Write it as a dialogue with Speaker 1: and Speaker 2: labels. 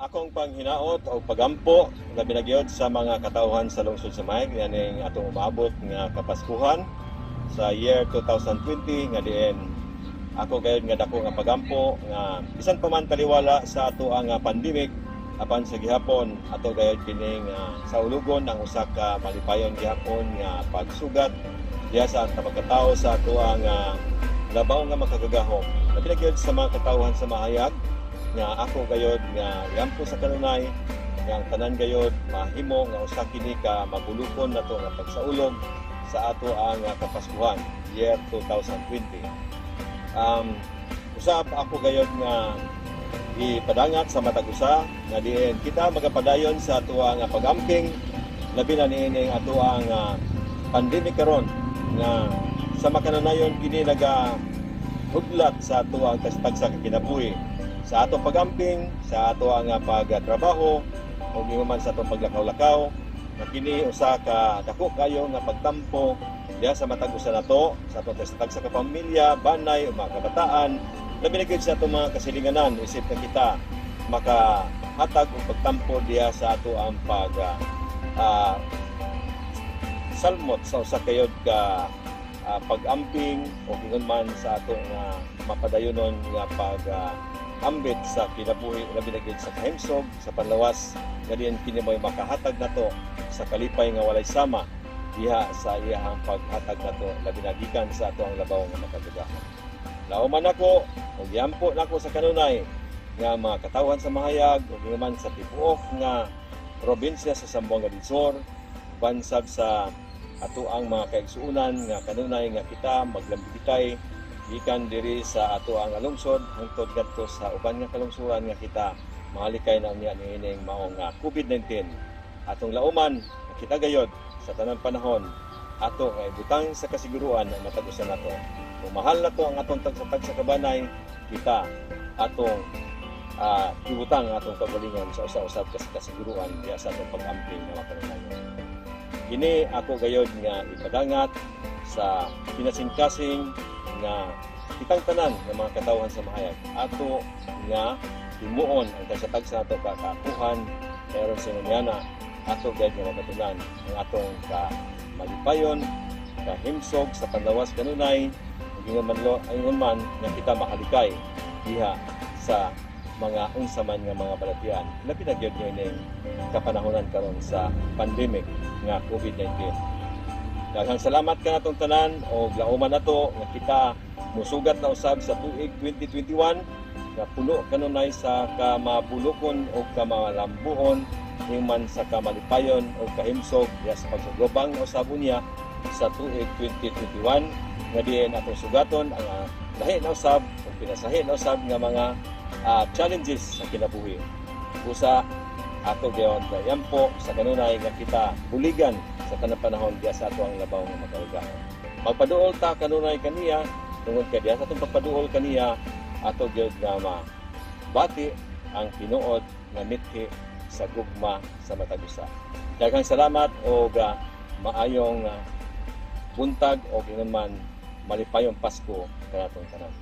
Speaker 1: akong panghinaot o pagampo labi na gyud sa mga katawhan sa lungsod sa Mayag yaning atong umabot nga kapaskuhan sa year 2020 nga diin ako gayud nga dako nga pagampo nga bisan pa man taliwala sa ato ang pandemic apan sa gihapon ato gayud kining sa ulugon ang usa ka malipayon gihapon nga pagsugat diha sa pagkatao sa ato ang labaw nga makagagahom labi na gyud sa mga katawhan sa mahayag nga ako gayod nga yampo sa kanunay nga tanan gayod mahimo nga usa kini ka mabulukon nato nga pagsaulog sa ato ang kapaskuhan year 2020. Usab ako gayod nga ipadangat sa matag usa nga diin kita magapadayon sa ato ang pagamping labi na niining ato ang pandemic karon nga sa makanunayon kini hudlat sa ato ang tagsa kinabuhi sa atong pagamping, sa ato ang pagtrabaho, o man sa atong paglakaw-lakaw, na kini usa ka dako kayo nga pagtampo diha sa matag usa nato sa atong tagsa ka pamilya, banay, o mga kabataan, labi na gyud sa atong mga kasilinganan isip na kita makahatag o pagtampo diha sa ato ang salmot sa usa kayod ka pag-amping o man sa ato nga mapadayonon nga ambit sa kinabuhi labi na gyud sa kahimsog sa panlawas nga diin kini may makahatag nato sa kalipay nga walay sama diha sa iyahang paghatag nato labi na gikan sa ato ang labaw nga makadugahon. Lauman ako ug yampo nako sa kanunay nga mga katawhan sa mahayag ug man sa tibuok nga probinsya sa Zamboanga del Sur bansag sa ato ang mga kaigsuonan nga kanunay nga kita maglambigitay gikan diri sa ato ang lungsod hangtod kadto sa uban nga kalungsuran nga kita mahalikay na niya niining mao nga COVID-19 atong lauman kita gayod sa tanang panahon ato nga ibutang sa kasiguruan ang matag-usa nato kung mahal na to ang atong tagsa sa kabanay kita atong ibutang atong kagalingon sa usa-usab kasiguruan diya sa atong pag-amping nga makanunayon. Kini ako gayod nga ipadangat sa pinasingkasing nga kitang tanan ng mga katawhan sa mahayag ato nga himuon ang tagsa nato kakakuhan mayroon sa ngunyana ato gayud nga mabatunan ang atong malipayon kahimsog sa panlawas kanunay ug man nga kita makalikay diha sa mga unsa man nga mga balatian labi na gyud ning kapanahonan karon sa pandemic nga COVID-19. Daghang salamat ka natong tanan o lauman nato nga kita musugat na usab sa tuig 2021 nga puno kanunay sa kamabulokon o kamalambuhon man sa kamalipayon o kahimsog diya sa pagsuglobang na usab unya sa tuig 2021 nga diin atong sugaton ang lahi na usab o pinasahi na usab nga mga challenges sa kinabuhi. Usa ato gayon yampo sa kanunay nga kita buligan sa tanang panahon diya sa ato ang labaw nga makaugahan. Magpaduol ta kanunay kaniya tungod kay diya sa atong pagpaduol kaniya ato gyud nga bati ang tinuod nga mithi sa gugma sa matag usa. Daghang salamat o maayong buntag o man malipayong Pasko kanatong tanan.